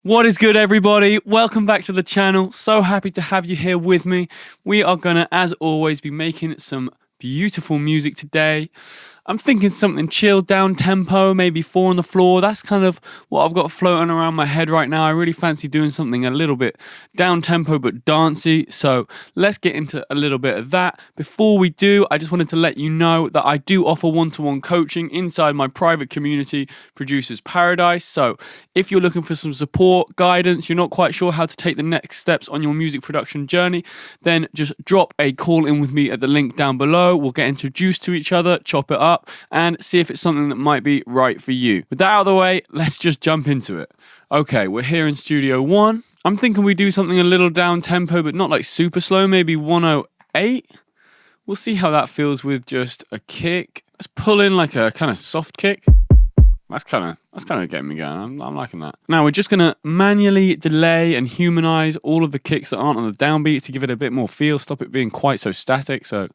What is good, everybody? Welcome back to the channel. So happy to have you here with me. We are gonna, as always, be making some beautiful music today. I'm thinking something chill, down tempo, maybe 4 on the floor. That's kind of what I've got floating around my head right now. I really fancy doing something a little bit down tempo but dancey. So let's get into a little bit of that. Before we do, I just wanted to let you know that I do offer one-to-one coaching inside my private community, Producers Paradise. So if you're looking for some support, guidance, you're not quite sure how to take the next steps on your music production journey, then just drop a call in with me at the link down below. We'll get introduced to each other, chop it up, and see if it's something that might be right for you. With that out of the way, let's just jump into it. Okay, we're here in Studio 1. I'm thinking we do something a little down tempo, but not like super slow, maybe 108. We'll see how that feels with just a kick. Let's pull in like a kind of soft kick. That's kind of getting me going. I'm liking that. Now we're just gonna manually delay and humanize all of the kicks that aren't on the downbeat to give it a bit more feel, stop it being quite so static. So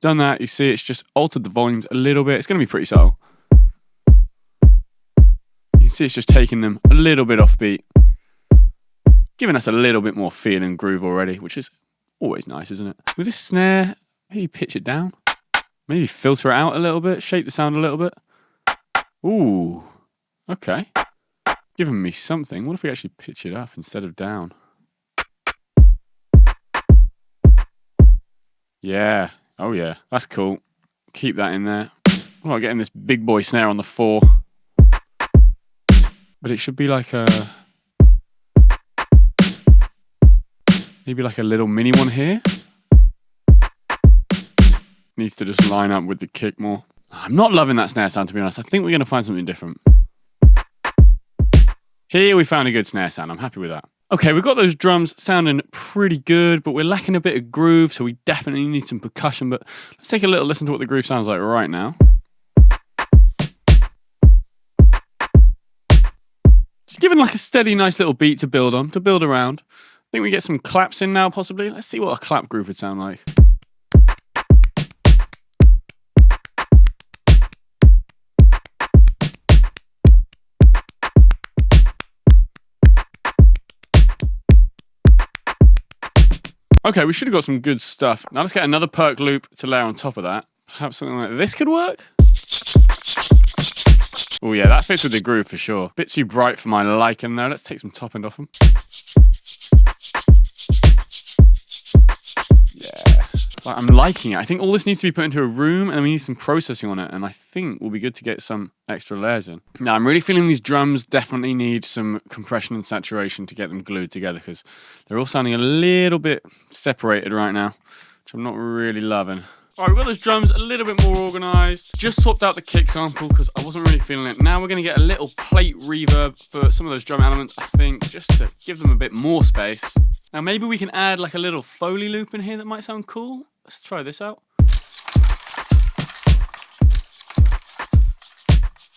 done that, you see it's just altered the volumes a little bit. It's gonna be pretty subtle. You can see it's just taking them a little bit off beat, giving us a little bit more feel and groove already, which is always nice, isn't it? With this snare, maybe pitch it down, maybe filter it out a little bit, shape the sound a little bit. Ooh, okay. Giving me something. What if we actually pitch it up instead of down? Yeah. Oh yeah. That's cool. Keep that in there. I'm not getting this big boy snare on the 4. But it should be like a... maybe like a little mini one here. Needs to just line up with the kick more. I'm not loving that snare sound, to be honest. I think we're going to find something different. Here we found a good snare sound. I'm happy with that. Okay, we've got those drums sounding pretty good, but we're lacking a bit of groove, so we definitely need some percussion. But let's take a little listen to what the groove sounds like right now. Just giving like a steady, nice little beat to build on, to build around. I think we get some claps in now, possibly. Let's see what a clap groove would sound like. Okay, we should have got some good stuff. Now let's get another perk loop to layer on top of that. Perhaps something like this could work? Oh yeah, that fits with the groove for sure. Bit too bright for my liking though. Let's take some top end off them. Yeah, like, I'm liking it. I think all this needs to be put into a room and we need some processing on it. And I think we'll be good to get some extra layers in. Now I'm really feeling these drums definitely need some compression and saturation to get them glued together because they're all sounding a little bit separated right now, which I'm not really loving. All right, we've got those drums a little bit more organized. Just swapped out the kick sample because I wasn't really feeling it. Now we're going to get a little plate reverb for some of those drum elements, I think, just to give them a bit more space. Now maybe we can add like a little Foley loop in here that might sound cool. Let's try this out.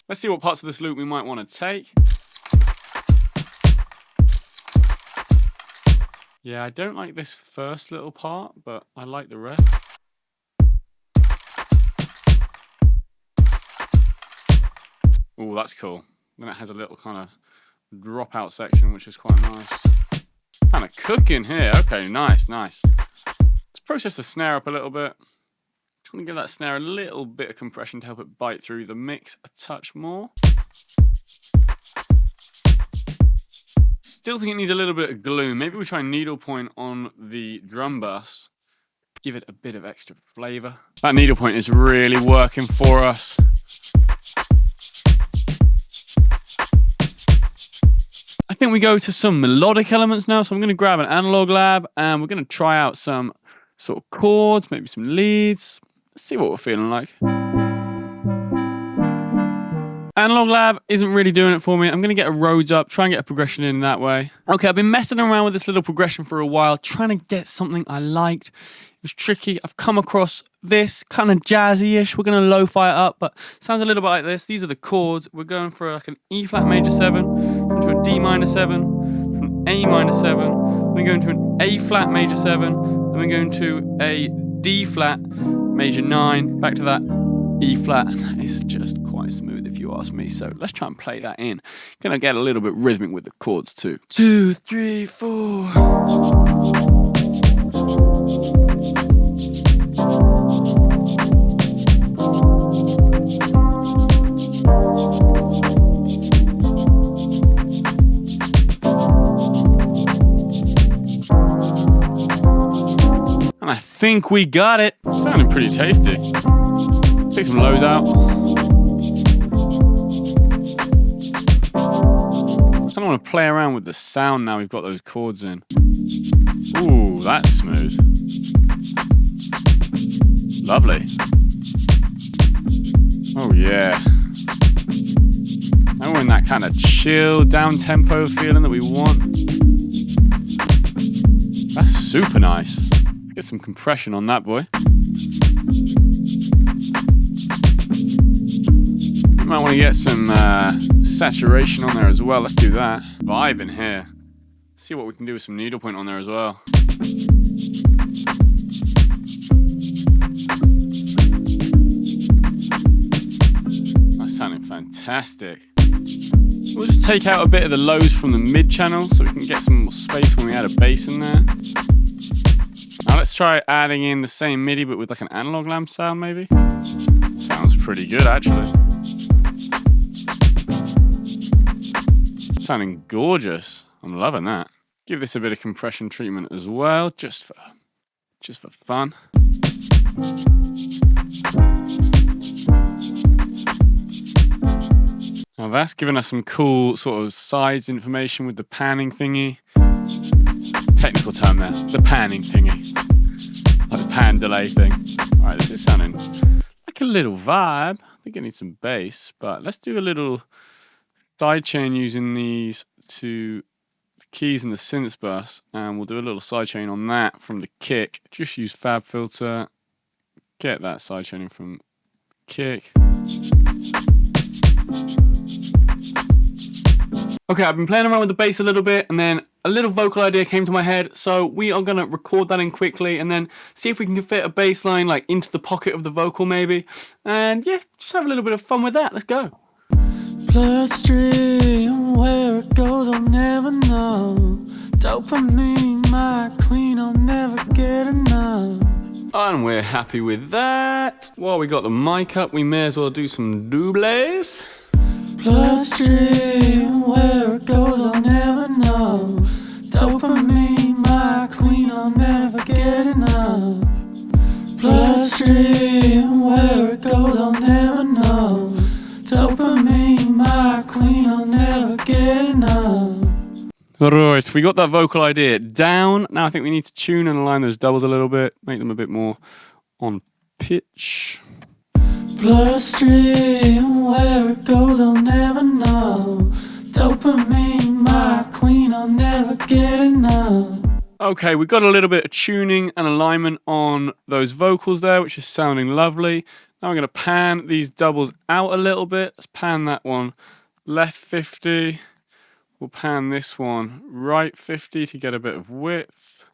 Let's see what parts of this loop we might want to take. Yeah, I don't like this first little part, but I like the rest. Oh, that's cool. Then it has a little kind of dropout section, which is quite nice. Kind of cooking here. Okay, nice, nice. Let's process the snare up a little bit. Just want to give that snare a little bit of compression to help it bite through the mix a touch more. Still think it needs a little bit of glue. Maybe we try needlepoint on the drum bus. Give it a bit of extra flavor. That needlepoint is really working for us. I think we go to some melodic elements now. So I'm going to grab an analog lab and we're going to try out some sort of chords, maybe some leads. Let's see what we're feeling like. Analog lab isn't really doing it for me. I'm going to get a Rhodes up, try and get a progression in that way. Okay, I've been messing around with this little progression for a while, trying to get something I liked. It was tricky. I've come across this kind of jazzy-ish. We're going to lo-fi it up, but sounds a little bit like this. These are the chords. We're going for like an E flat major 7, into a D minor 7, an A minor 7, then we're going to an A flat major 7, then we're going to a D flat major 9, back to that E flat. It's just quite smooth if you ask me. So let's try and play that in. Gonna get a little bit rhythmic with the chords too. 2, 3, 4. And I think we got it. Sounding pretty tasty. Take some lows out. I don't want to play around with the sound now we've got those chords in. Ooh, that's smooth. Lovely. Oh yeah. Now we're in that kind of chill, down-tempo feeling that we want. That's super nice. Let's get some compression on that boy. You might want to get some saturation on there as well. Let's do that. Vibe in here. Let's see what we can do with some needlepoint on there as well. That's sounding fantastic. We'll just take out a bit of the lows from the mid channel so we can get some more space when we add a bass in there. Now let's try adding in the same MIDI but with like an analog lamp sound maybe. Sounds pretty good actually. Sounding gorgeous. I'm loving that. Give this a bit of compression treatment as well, just for fun. Now that's given us some cool sort of size information with the panning thingy. Technical term there, the panning thingy. Like the pan delay thing. Alright, this is sounding like a little vibe. I think it needs some bass, but let's do a little sidechain using these two keys in the synth bus, and we'll do a little sidechain on that from the kick. Just use Fab Filter, get that sidechaining from kick. Okay, I've been playing around with the bass a little bit, and then a little vocal idea came to my head, so we are going to record that in quickly and then see if we can fit a bass line like into the pocket of the vocal maybe, and yeah, just have a little bit of fun with that. Let's go. Bloodstream, where it goes I'll never know. Dopamine, my queen, I'll never get enough. And we're happy with that. While we got the mic up, we may as well do some doubles. Bloodstream, where it goes I'll never know. Dopamine, my queen, I'll never get enough. Bloodstream, where it goes I'll never know. Dopamine, my queen, I'll never get enough. Alright, we got that vocal idea down. Now I think we need to tune and align those doubles a little bit, make them a bit more on pitch. Bloodstream, where it goes I'll never know. Dopamine, my queen, I'll never get enough. Okay, we got a little bit of tuning and alignment on those vocals there, which is sounding lovely. Now I'm going to pan these doubles out a little bit. Let's pan that one left 50. We'll pan this one right 50 to get a bit of width.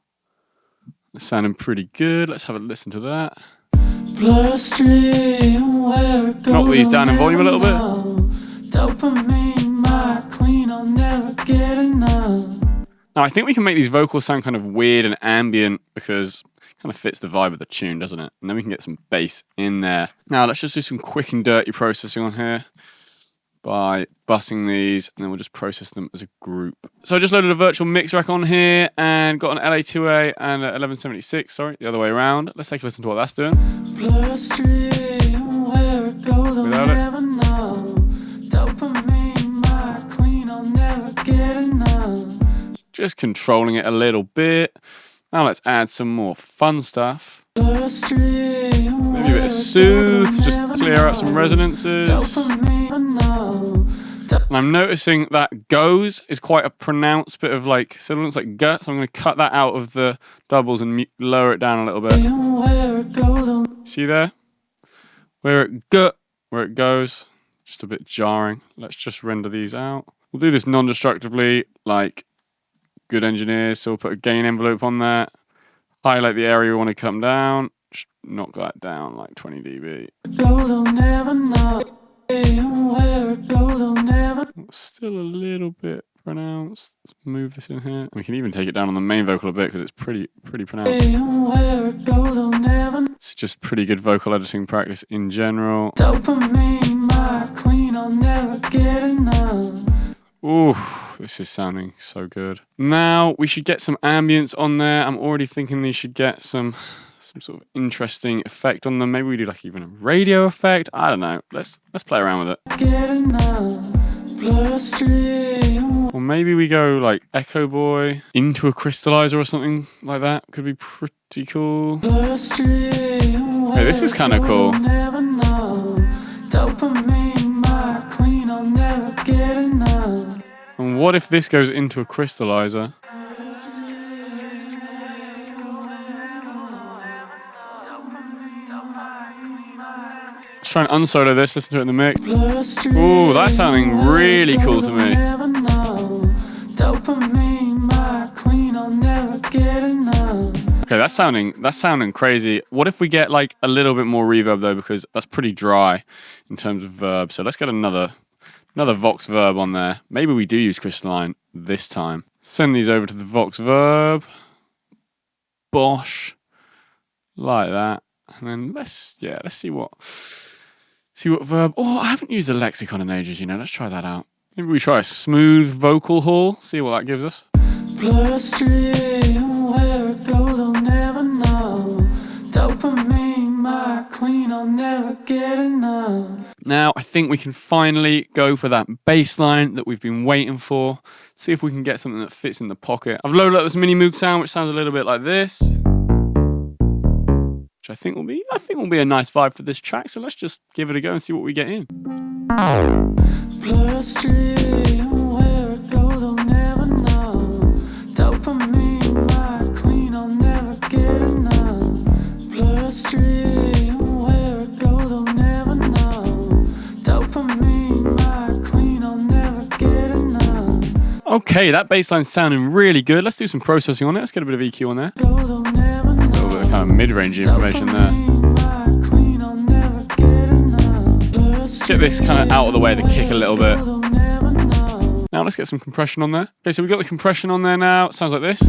It's sounding pretty good. Let's have a listen to that. Bloodstream, where it goes, knock these down in volume a little bit. Dopamine, my queen, I'll never get enough. Now I think we can make these vocals sound kind of weird and ambient because it kind of fits the vibe of the tune, doesn't it? And then we can get some bass in there. Now let's just do some quick and dirty processing on here by bussing these, and then we'll just process them as a group. So I just loaded a virtual mix rack on here and got an LA2A and a 1176, sorry, the other way around. Let's take a listen to what that's doing. Bloodstream, where it goes, I'll never know. Dopamine, my queen, I'll never get enough. Just controlling it a little bit. Now let's add some more fun stuff. Maybe a bit of soothe to just clear out some resonances. And I'm noticing that goes is quite a pronounced bit of like sibilance, like gut. So I'm going to cut that out of the doubles and lower it down a little bit. See there? Where it gut, where it goes. Just a bit jarring. Let's just render these out. We'll do this non-destructively, like good engineers. So we'll put a gain envelope on that. Highlight the area we want to come down. Just knock that down like 20 dB. Still a little bit pronounced. Let's move this in here. We can even take it down on the main vocal a bit because it's pretty pronounced. It's just pretty good vocal editing practice in general. Dopamine, my queen, I'll never get enough. Ooh, this is sounding so good. Now we should get some ambience on there. I'm already thinking these should get some sort of interesting effect on them. Maybe we do like even a radio effect. I don't know. Let's play around with it. Or maybe we go like Echo Boy into a crystallizer or something like that. Could be pretty cool. Hey, this is kind of cool. And what if this goes into a crystallizer? Let's try and unsolo this, listen to it in the mix. Ooh, that's sounding really cool to me. Okay, that's sounding crazy. What if we get like a little bit more reverb though, because that's pretty dry in terms of verb. So let's get another Vox verb on there. Maybe we do use crystalline this time. Send these over to the Vox verb. Bosh. Like that. And then let's see what verb. Oh, I haven't used the lexicon in ages, you know. Let's try that out. Maybe we try a smooth vocal haul. See what that gives us. Bloodstream, where it goes, I'll never know. Dopamine, my queen, I'll never get enough. Now, I think we can finally go for that bass line that we've been waiting for. See if we can get something that fits in the pocket. I've loaded up this mini Moog sound, which sounds a little bit like this. Which I think will be a nice vibe for this track. So let's just give it a go and see what we get in. Bloodstream, where it goes, I'll never know. Dopamine, my queen, I'll never get enough. Bloodstream, where it goes, I'll never know. Dopamine, my queen, I'll never get enough. Okay, that bass line's sounding really good. Let's do some processing on it. Let's get a bit of EQ on there. Kind of mid-range information there. Let's get this kind of out of the way, the kick a little bit. Now let's get some compression on there. Okay, so we've got the compression on there now. It sounds like this.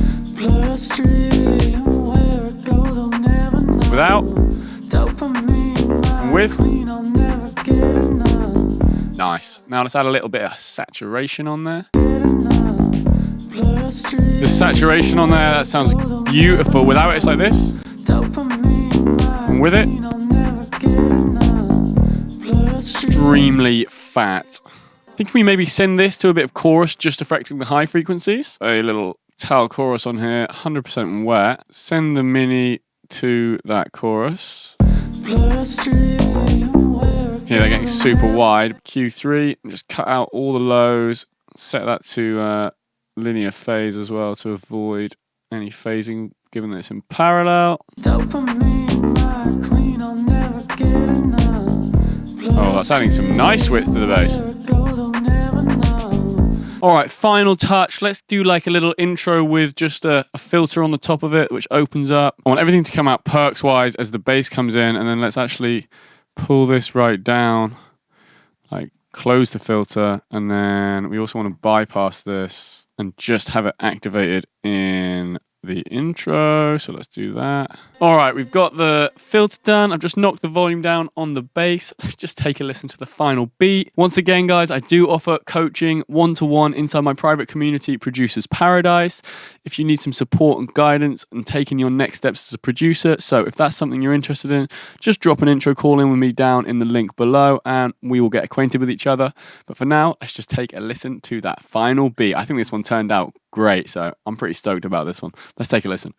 Without. And with. Nice. Now let's add a little bit of saturation on there. The saturation on there, that sounds beautiful. Without it, it's like this. And with it, extremely fat. I think we maybe send this to a bit of chorus, just affecting the high frequencies. A little tal chorus on here, 100% wet. Send the mini to that chorus. Here they're getting super wide. Q3, and just cut out all the lows. Set that to linear phase as well to avoid any phasing, given that it's in parallel. Oh, that's adding some nice width to the bass. Alright, final touch. Let's do like a little intro with just a filter on the top of it, which opens up. I want everything to come out perks-wise as the bass comes in, and then let's actually pull this right down, like close the filter, and then we also want to bypass this and just have it activated in the intro. So let's do that. All right, we've got the filter done. I've just knocked the volume down on the bass. Let's just take a listen to the final beat. Once again, guys, I do offer coaching one-to-one inside my private community, Producers Paradise, if you need some support and guidance and taking your next steps as a producer. So if that's something you're interested in, just drop an intro call in with me down in the link below and we will get acquainted with each other. But for now, let's just take a listen to that final beat. I think this one turned out great, so I'm pretty stoked about this one. Let's take a listen.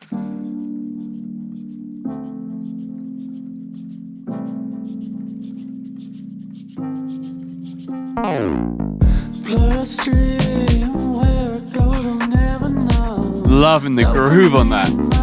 Loving the groove on that.